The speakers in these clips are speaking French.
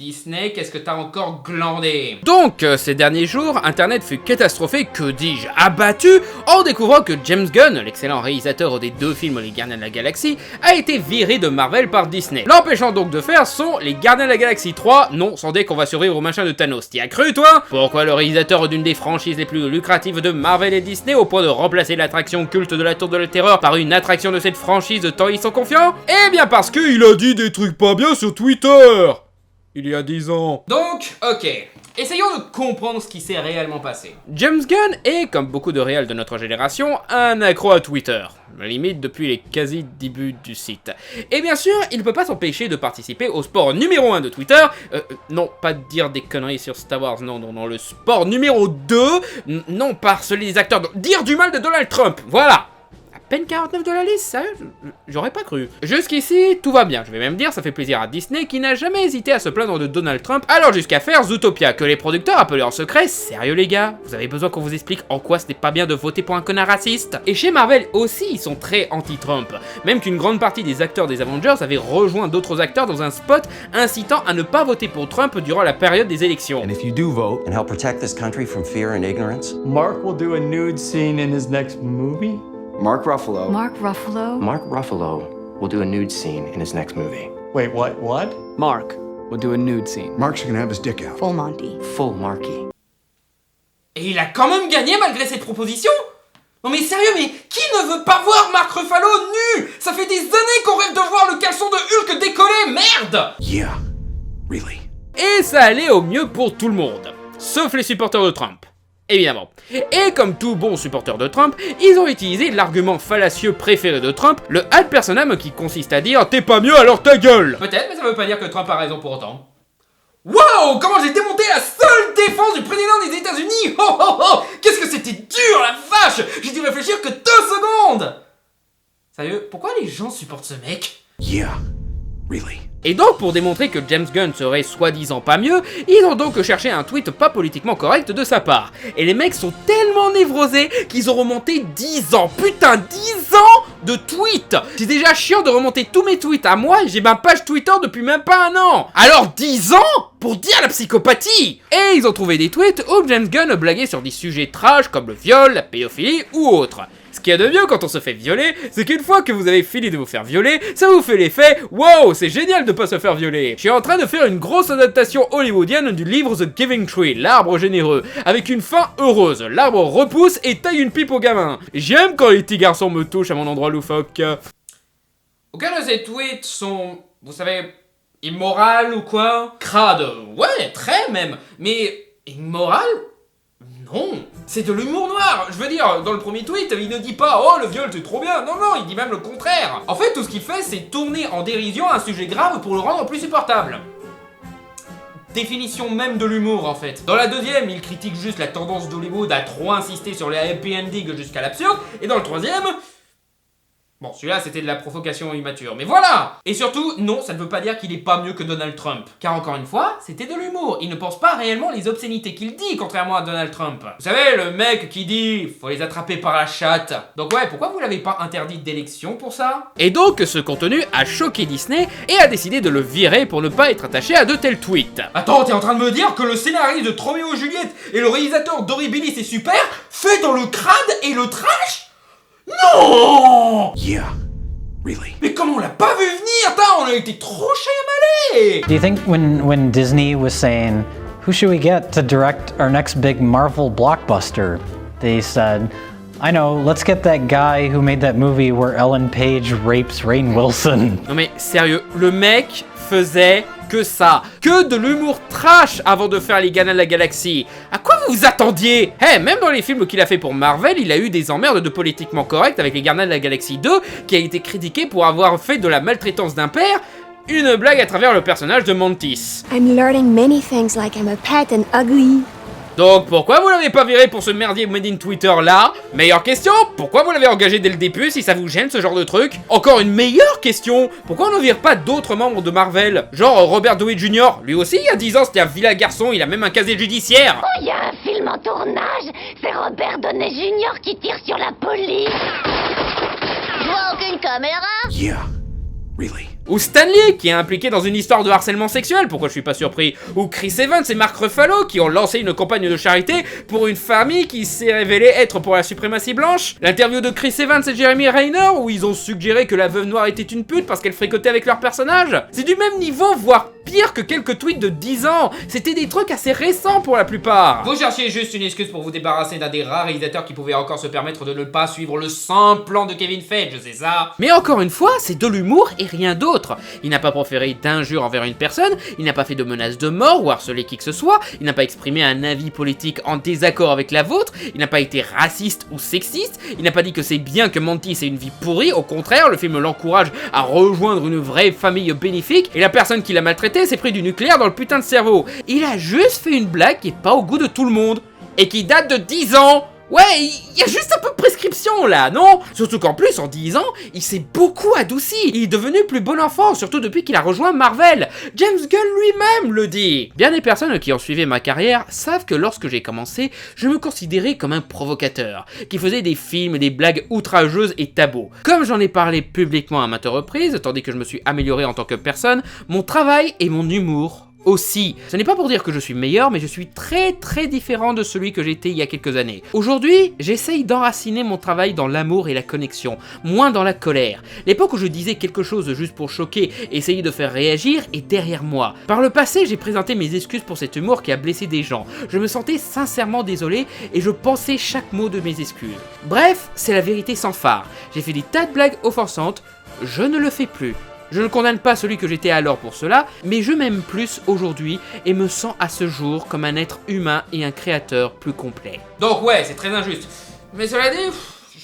Disney, qu'est-ce que t'as encore glandé? Donc, ces derniers jours, Internet fut catastrophé, que dis-je, abattu, en découvrant que James Gunn, l'excellent réalisateur des 2 films Les Gardiens de la Galaxie, a été viré de Marvel par Disney. L'empêchant donc de faire sont Les Gardiens de la Galaxie 3, non, sans dès qu'on va survivre au machin de Thanos. T'y as cru, toi? Pourquoi le réalisateur d'une des franchises les plus lucratives de Marvel et Disney, au point de remplacer l'attraction culte de la Tour de la Terreur par une attraction de cette franchise tant ils sont confiants? Eh bien parce qu'il a dit des trucs pas bien sur Twitter il y a 10 ans. Donc, ok. Essayons de comprendre ce qui s'est réellement passé. James Gunn est, comme beaucoup de réals de notre génération, un accro à Twitter. Limite depuis les quasi-débuts du site. Et bien sûr, il ne peut pas s'empêcher de participer au sport numéro 1 de Twitter. Non, pas de dire des conneries sur Star Wars, non, le sport numéro 2. Non, pas harceler les acteurs, dire du mal de Donald Trump, voilà. Peine 49 de la liste, sérieux? J'aurais pas cru. Jusqu'ici, tout va bien. Je vais même dire, ça fait plaisir à Disney qui n'a jamais hésité à se plaindre de Donald Trump, alors jusqu'à faire Zootopia, que les producteurs appelaient en secret. Sérieux les gars, vous avez besoin qu'on vous explique en quoi ce n'est pas bien de voter pour un connard raciste? Et chez Marvel aussi, ils sont très anti-Trump. Même qu'une grande partie des acteurs des Avengers avaient rejoint d'autres acteurs dans un spot incitant à ne pas voter pour Trump durant la période des élections. And if you do vote and help protect this country from fear and ignorance, Mark will do a nude scene in his next movie? Mark Ruffalo Mark will do a nude scene in his next movie. Wait, what? Mark will do a nude scene. Mark's gonna have his dick out. Full Monty. Full Marky. Et il a quand même gagné malgré cette proposition? Non mais sérieux, mais qui ne veut pas voir Mark Ruffalo nu? Ça fait des années qu'on rêve de voir le caleçon de Hulk décoller, merde! Yeah, really. Et ça allait au mieux pour tout le monde, sauf les supporters de Trump. Évidemment. Et comme tout bon supporter de Trump, ils ont utilisé l'argument fallacieux préféré de Trump, le ad personam qui consiste à dire « T'es pas mieux alors ta gueule !» Peut-être, mais ça veut pas dire que Trump a raison pour autant. Wow, comment j'ai démonté la seule défense du président des États-Unis! Oh oh oh! Qu'est-ce que c'était dur, la vache! J'ai dû réfléchir que 2 secondes! Sérieux, pourquoi les gens supportent ce mec? Yeah, really. Et donc, pour démontrer que James Gunn serait soi-disant pas mieux, ils ont donc cherché un tweet pas politiquement correct de sa part. Et les mecs sont tellement névrosés qu'ils ont remonté 10 ans. Putain, 10 ans de tweets! C'est déjà chiant de remonter tous mes tweets à moi et j'ai ma page Twitter depuis même pas 1 an. Alors 10 ans pour dire la psychopathie! Et ils ont trouvé des tweets où James Gunn blaguait sur des sujets trash comme le viol, la pédophilie ou autres. Ce qu'il y a de mieux quand on se fait violer, c'est qu'une fois que vous avez fini de vous faire violer, ça vous fait l'effet « Wow, c'est génial de pas se faire violer !» Je suis en train de faire une grosse adaptation hollywoodienne du livre The Giving Tree, l'arbre généreux, avec une fin heureuse. L'arbre repousse et taille une pipe au gamin. J'aime quand les petits garçons me touchent à mon endroit loufoque. Aucun de ces tweets sont, vous savez, immoral ou quoi? Crade, ouais, très même, mais immoral? Non, c'est de l'humour noir. Je veux dire, dans le premier tweet, il ne dit pas « Oh, le viol, c'est trop bien !» Non, il dit même le contraire. En fait, tout ce qu'il fait, c'est tourner en dérision un sujet grave pour le rendre plus supportable. Définition même de l'humour, en fait. Dans la deuxième, il critique juste la tendance d'Hollywood à trop insister sur les happy endings jusqu'à l'absurde. Et dans le troisième... Bon, celui-là, c'était de la provocation immature, mais voilà! Et surtout, non, ça ne veut pas dire qu'il est pas mieux que Donald Trump. Car encore une fois, c'était de l'humour. Il ne pense pas réellement les obscénités qu'il dit, contrairement à Donald Trump. Vous savez, le mec qui dit « Faut les attraper par la chatte ». Donc ouais, pourquoi vous l'avez pas interdit d'élection pour ça? Et donc, ce contenu a choqué Disney et a décidé de le virer pour ne pas être attaché à de tels tweets. Attends, t'es en train de me dire que le scénariste de Troméo et Juliette et le réalisateur d'Horribilis et Super fait dans le crade et le trash? Non! Yeah, really. Mais comment on l'a pas vu venir? Attends, on a été trop chamalés! Do you think when Disney was saying, who should we get to direct our next big Marvel blockbuster, they said, I know, let's get that guy who made that movie where Ellen Page rapes Rainn Wilson. Non mais sérieux, le mec faisait que ça, que de l'humour trash avant de faire les Gardiens de la Galaxie. À quoi vous vous attendiez? Même dans les films qu'il a fait pour Marvel, il a eu des emmerdes de politiquement correct avec les Gardiens de la Galaxie 2, qui a été critiqué pour avoir fait de la maltraitance d'un père une blague à travers le personnage de Mantis. I'm learning many things like I'm a pet and ugly. Donc pourquoi vous l'avez pas viré pour ce merdier made in Twitter là? Meilleure question, pourquoi vous l'avez engagé dès le début si ça vous gêne ce genre de truc? Encore une meilleure question, pourquoi on ne vire pas d'autres membres de Marvel? Genre Robert Downey Jr. Lui aussi il y a 10 ans c'était un vilain garçon, il a même un casier judiciaire. Oh, il y a un film en tournage, c'est Robert Downey Jr. qui tire sur la police. Je vois aucune caméra. Yeah, really. Ou Stan Lee, qui est impliqué dans une histoire de harcèlement sexuel, pourquoi je suis pas surpris. Ou Chris Evans et Mark Ruffalo, qui ont lancé une campagne de charité pour une famille qui s'est révélée être pour la suprématie blanche. L'interview de Chris Evans et Jeremy Renner, où ils ont suggéré que la veuve noire était une pute parce qu'elle fricotait avec leur personnage. C'est du même niveau, voire pire que quelques tweets de 10 ans. C'était des trucs assez récents pour la plupart. Vous cherchiez juste une excuse pour vous débarrasser d'un des rares réalisateurs qui pouvait encore se permettre de ne pas suivre le simple plan de Kevin Feige, c'est ça. Mais encore une fois, c'est de l'humour et rien d'autre. Il n'a pas proféré d'injures envers une personne, il n'a pas fait de menaces de mort ou harcelé qui que ce soit, il n'a pas exprimé un avis politique en désaccord avec la vôtre, il n'a pas été raciste ou sexiste, il n'a pas dit que c'est bien que Mantis ait une vie pourrie, au contraire, le film l'encourage à rejoindre une vraie famille bénéfique, et la personne qui l'a maltraité s'est pris du nucléaire dans le putain de cerveau. Il a juste fait une blague qui est pas au goût de tout le monde, et qui date de 10 ans. Ouais, il y a juste un peu de prescription là, non? Surtout qu'en plus, en 10 ans, il s'est beaucoup adouci. Il est devenu plus bon enfant, surtout depuis qu'il a rejoint Marvel. James Gunn lui-même le dit. Bien des personnes qui ont suivi ma carrière savent que lorsque j'ai commencé, je me considérais comme un provocateur, qui faisait des films et des blagues outrageuses et tabous. Comme j'en ai parlé publiquement à maintes reprises, tandis que je me suis amélioré en tant que personne, mon travail et mon humour aussi. Ce n'est pas pour dire que je suis meilleur, mais je suis très différent de celui que j'étais il y a quelques années. Aujourd'hui, j'essaye d'enraciner mon travail dans l'amour et la connexion, moins dans la colère. L'époque où je disais quelque chose juste pour choquer, essayer de faire réagir, est derrière moi. Par le passé, j'ai présenté mes excuses pour cet humour qui a blessé des gens. Je me sentais sincèrement désolé et je pensais chaque mot de mes excuses. Bref, c'est la vérité sans phare. J'ai fait des tas de blagues offensantes, je ne le fais plus. Je ne condamne pas celui que j'étais alors pour cela, mais je m'aime plus aujourd'hui et me sens à ce jour comme un être humain et un créateur plus complet. Donc ouais, c'est très injuste. Mais cela dit,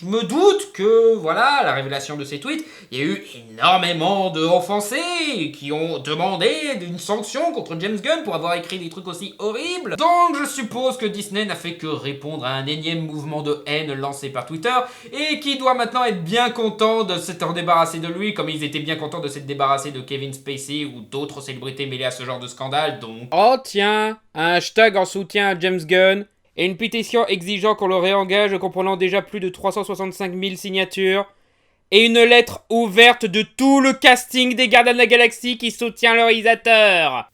je me doute que, voilà, la révélation de ces tweets, il y a eu énormément d'offensés qui ont demandé une sanction contre James Gunn pour avoir écrit des trucs aussi horribles. Donc je suppose que Disney n'a fait que répondre à un énième mouvement de haine lancé par Twitter et qui doit maintenant être bien content de s'être débarrassé de lui, comme ils étaient bien contents de s'être débarrassés de Kevin Spacey ou d'autres célébrités mêlées à ce genre de scandale, donc... Oh tiens, un hashtag en soutien à James Gunn et une pétition exigeant qu'on le réengage comprenant déjà plus de 365 000 signatures, et une lettre ouverte de tout le casting des Gardiens de la Galaxie qui soutient le réalisateur.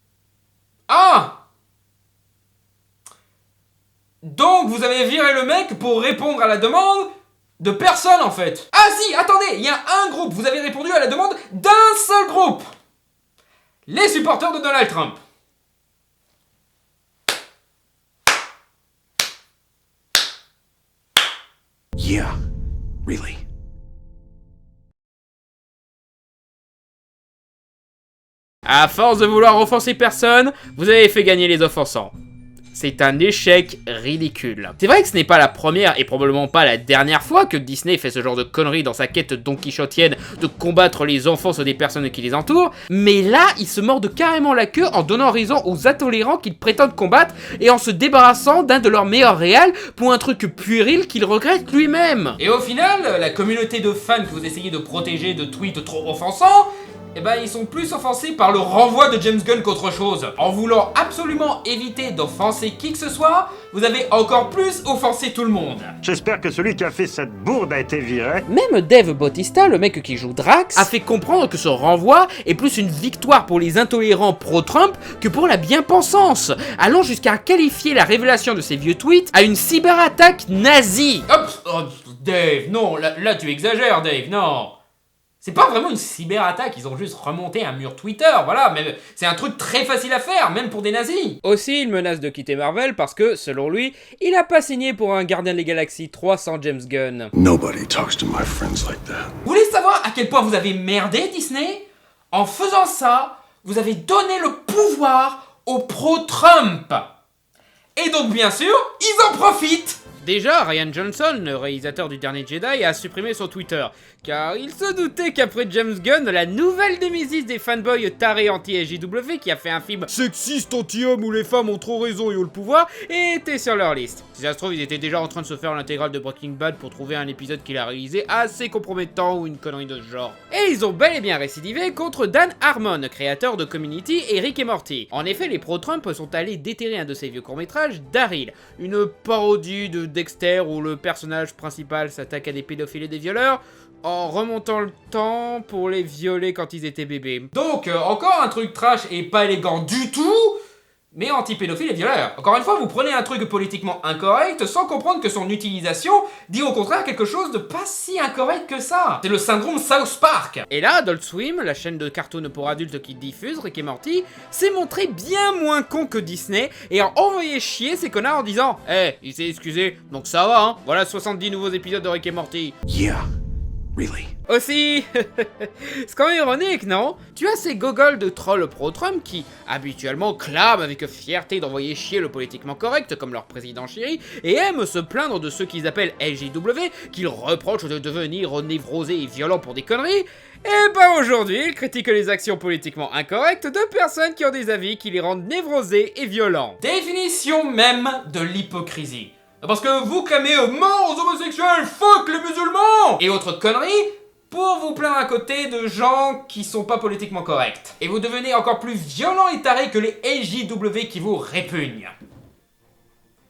Ah! Donc vous avez viré le mec pour répondre à la demande de personne en fait. Ah si, attendez, il y a un groupe, vous avez répondu à la demande d'un seul groupe. Les supporters de Donald Trump. Yeah, really. À force de vouloir offenser personne, vous avez fait gagner les offensants. C'est un échec ridicule. C'est vrai que ce n'est pas la première et probablement pas la dernière fois que Disney fait ce genre de conneries dans sa quête don quichotienne de combattre les enfances des personnes qui les entourent, mais là, ils se mordent carrément la queue en donnant raison aux intolérants qu'ils prétendent combattre et en se débarrassant d'un de leurs meilleurs réals pour un truc puéril qu'il regrette lui-même. Et au final, la communauté de fans que vous essayez de protéger de tweets trop offensants, eh ben ils sont plus offensés par le renvoi de James Gunn qu'autre chose. En voulant absolument éviter d'offenser qui que ce soit, vous avez encore plus offensé tout le monde. J'espère que celui qui a fait cette bourde a été viré. Même Dave Bautista, le mec qui joue Drax, a fait comprendre que ce renvoi est plus une victoire pour les intolérants pro-Trump que pour la bien-pensance, allant jusqu'à qualifier la révélation de ces vieux tweets à une cyberattaque nazie. Hop, oh, Dave, non, là tu exagères Dave, non. C'est pas vraiment une cyberattaque, ils ont juste remonté un mur Twitter, voilà, mais c'est un truc très facile à faire, même pour des nazis. Aussi, il menace de quitter Marvel parce que, selon lui, il a pas signé pour un Gardien des Galaxies 3 sans James Gunn. Nobody talks to my friends like that. Vous voulez savoir à quel point vous avez merdé Disney? En faisant ça, vous avez donné le pouvoir aux pro-Trump. Et donc, bien sûr, ils en profitent. Déjà, Rian Johnson, le réalisateur du dernier Jedi, a supprimé son Twitter, car il se doutait qu'après James Gunn, la nouvelle némésis des fanboys tarés anti-SJW qui a fait un film sexiste anti-homme où les femmes ont trop raison et ont le pouvoir, était sur leur liste. Si ça se trouve, ils étaient déjà en train de se faire l'intégrale de Breaking Bad pour trouver un épisode qu'il a réalisé assez compromettant ou une connerie de ce genre. Et ils ont bel et bien récidivé contre Dan Harmon, créateur de Community et Rick et Morty. En effet, les pro-Trump sont allés déterrer un de ses vieux courts-métrages, Daryl, une parodie de Dexter où le personnage principal s'attaque à des pédophiles et des violeurs en remontant le temps pour les violer quand ils étaient bébés. Donc, encore un truc trash et pas élégant du tout, mais anti-pédophile et violeur. Encore une fois, vous prenez un truc politiquement incorrect sans comprendre que son utilisation dit au contraire quelque chose de pas si incorrect que ça. C'est le syndrome South Park. Et là, Adult Swim, la chaîne de cartoon pour adultes qui diffuse Rick et Morty, s'est montré bien moins con que Disney et a envoyé chier ces connards en disant « Eh, il s'est excusé, donc ça va hein, voilà 70 nouveaux épisodes de Rick et Morty. » Yeah, really. Aussi, c'est quand même ironique, non? Tu as ces gogoles de trolls pro-Trump qui, habituellement, clament avec fierté d'envoyer chier le politiquement correct comme leur président chéri et aiment se plaindre de ceux qu'ils appellent LJW, qu'ils reprochent de devenir névrosés et violents pour des conneries. Et ben aujourd'hui, ils critiquent les actions politiquement incorrectes de personnes qui ont des avis qui les rendent névrosés et violents. Définition même de l'hypocrisie. Parce que vous clamez mort aux homosexuels, fuck les musulmans et autres conneries pour vous plaindre à côté de gens qui sont pas politiquement corrects. Et vous devenez encore plus violent et taré que les LJW qui vous répugnent.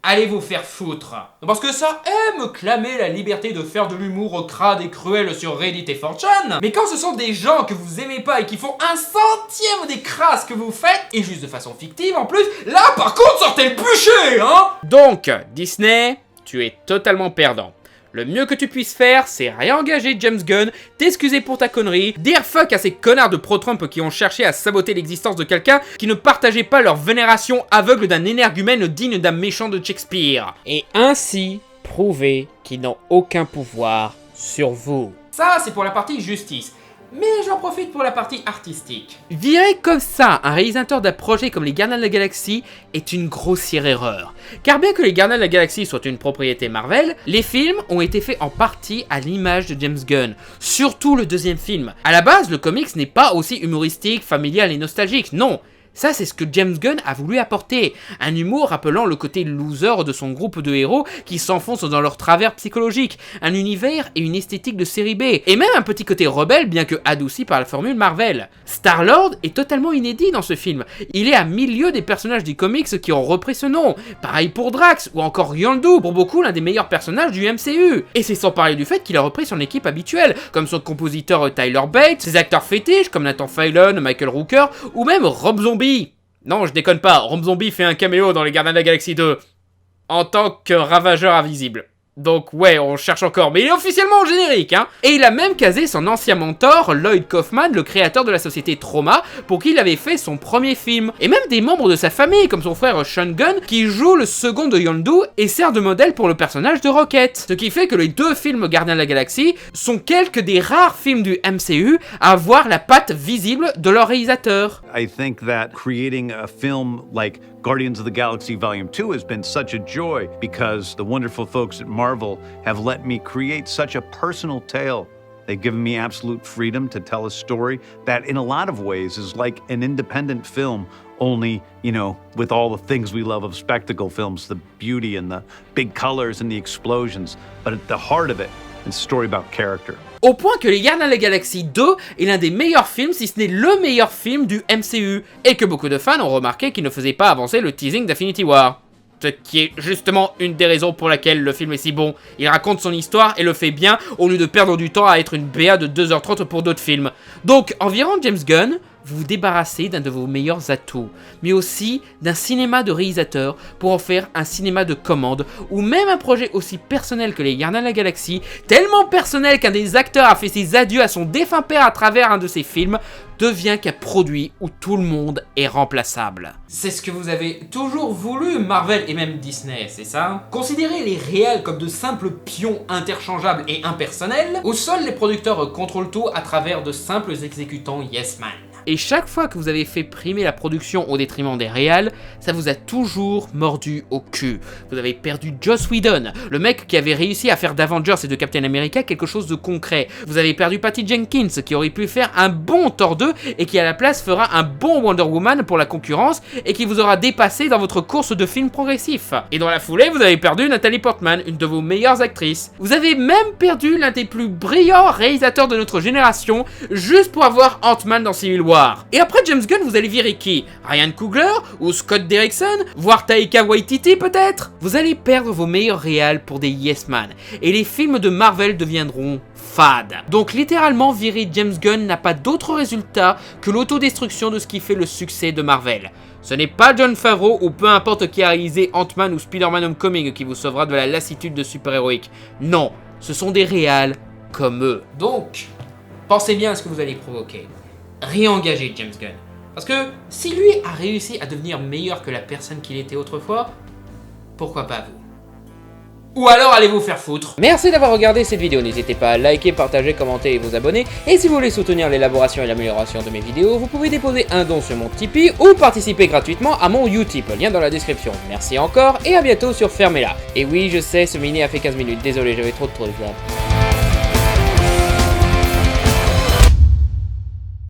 Allez vous faire foutre. Parce que ça aime clamer la liberté de faire de l'humour crade et cruel sur Reddit et 4chan. Mais quand ce sont des gens que vous aimez pas et qui font 1/100 des crasses que vous faites, et juste de façon fictive en plus, là par contre sortez le bûcher, hein. Donc, Disney, tu es totalement perdant. Le mieux que tu puisses faire, c'est réengager James Gunn, t'excuser pour ta connerie, dire fuck à ces connards de pro-Trump qui ont cherché à saboter l'existence de quelqu'un qui ne partageait pas leur vénération aveugle d'un énergumène digne d'un méchant de Shakespeare. Et ainsi prouver qu'ils n'ont aucun pouvoir sur vous. Ça, c'est pour la partie justice. Mais j'en profite pour la partie artistique. Virer comme ça un réalisateur d'un projet comme les Gardiens de la Galaxie est une grossière erreur. Car bien que les Gardiens de la Galaxie soient une propriété Marvel, les films ont été faits en partie à l'image de James Gunn. Surtout le deuxième film. À la base, le comics n'est pas aussi humoristique, familial et nostalgique, non. Ça, c'est ce que James Gunn a voulu apporter. Un humour rappelant le côté loser de son groupe de héros qui s'enfoncent dans leur travers psychologique. Un univers et une esthétique de série B. Et même un petit côté rebelle, bien que adouci par la formule Marvel. Star-Lord est totalement inédit dans ce film. Il est à milieu des personnages du comics qui ont repris ce nom. Pareil pour Drax, ou encore Yondu, pour beaucoup l'un des meilleurs personnages du MCU. Et c'est sans parler du fait qu'il a repris son équipe habituelle, comme son compositeur Tyler Bates, ses acteurs fétiches comme Nathan Fillion, Michael Rooker, ou même Rob Zombie. Non, je déconne pas, Rob Zombie fait un caméo dans les Gardiens de la Galaxie 2, en tant que ravageur invisible. Donc ouais, on cherche encore, mais il est officiellement au générique, hein. Et il a même casé son ancien mentor, Lloyd Kaufman, le créateur de la société Trauma, pour qui il avait fait son premier film. Et même des membres de sa famille, comme son frère Sean Gunn, qui joue le second de Yondu et sert de modèle pour le personnage de Rocket. Ce qui fait que les deux films Gardiens de la Galaxie sont quelques des rares films du MCU à avoir la patte visible de leur réalisateur. I think that creating a film like Guardians of the Galaxy Volume 2 has been such a joy because the wonderful folks at Marvel have let me create such a personal tale. They've given me absolute freedom to tell a story that in a lot of ways is like an independent film, only, you know, with all the things we love of spectacle films, the beauty and the big colors and the explosions. But at the heart of it, it's a story about character. Au point que les Gardiens de la Galaxie 2 est l'un des meilleurs films, si ce n'est le meilleur film du MCU, et que beaucoup de fans ont remarqué qu'il ne faisait pas avancer le teasing d'Infinity War. Ce qui est justement une des raisons pour laquelle le film est si bon. Il raconte son histoire et le fait bien, au lieu de perdre du temps à être une BA de 2h30 pour d'autres films. Donc, en virant James Gunn, vous vous débarrassez d'un de vos meilleurs atouts, mais aussi d'un cinéma de réalisateur pour en faire un cinéma de commande, ou même un projet aussi personnel que les Gardiens de la Galaxie, tellement personnel qu'un des acteurs a fait ses adieux à son défunt père à travers un de ses films, devient qu'un produit où tout le monde est remplaçable. C'est ce que vous avez toujours voulu, Marvel et même Disney, c'est ça? Considérer les réels comme de simples pions interchangeables et impersonnels, où seuls les producteurs contrôlent tout à travers de simples exécutants yes man. Et chaque fois que vous avez fait primer la production au détriment des réals, ça vous a toujours mordu au cul. Vous avez perdu Joss Whedon, le mec qui avait réussi à faire d'Avengers et de Captain America quelque chose de concret. Vous avez perdu Patty Jenkins, qui aurait pu faire un bon Thor 2 et qui à la place fera un bon Wonder Woman pour la concurrence et qui vous aura dépassé dans votre course de films progressifs. Et dans la foulée, vous avez perdu Natalie Portman, une de vos meilleures actrices. Vous avez même perdu l'un des plus brillants réalisateurs de notre génération, juste pour avoir Ant-Man dans Civil War. voir. Et après James Gunn, vous allez virer qui? Ryan Coogler ou Scott Derrickson? Voire Taika Waititi peut-être? Vous allez perdre vos meilleurs réals pour des yes man. Et les films de Marvel deviendront fades. Donc littéralement, virer James Gunn n'a pas d'autre résultat que l'autodestruction de ce qui fait le succès de Marvel. Ce n'est pas Jon Favreau ou peu importe qui a réalisé Ant-Man ou Spider-Man Homecoming qui vous sauvera de la lassitude de super-héroïque. Non, ce sont des réals comme eux. Donc, pensez bien à ce que vous allez provoquer. Réengagez James Gunn. Parce que si lui a réussi à devenir meilleur que la personne qu'il était autrefois, pourquoi pas vous? Ou alors allez vous faire foutre. Merci d'avoir regardé cette vidéo, n'hésitez pas à liker, partager, commenter et vous abonner. Et si vous voulez soutenir l'élaboration et l'amélioration de mes vidéos, vous pouvez déposer un don sur mon Tipeee ou participer gratuitement à mon Utip, lien dans la description. Merci encore et à bientôt sur Fermez-la. Et oui, je sais, ce mini a fait 15 minutes, désolé, j'avais trop de trucs là.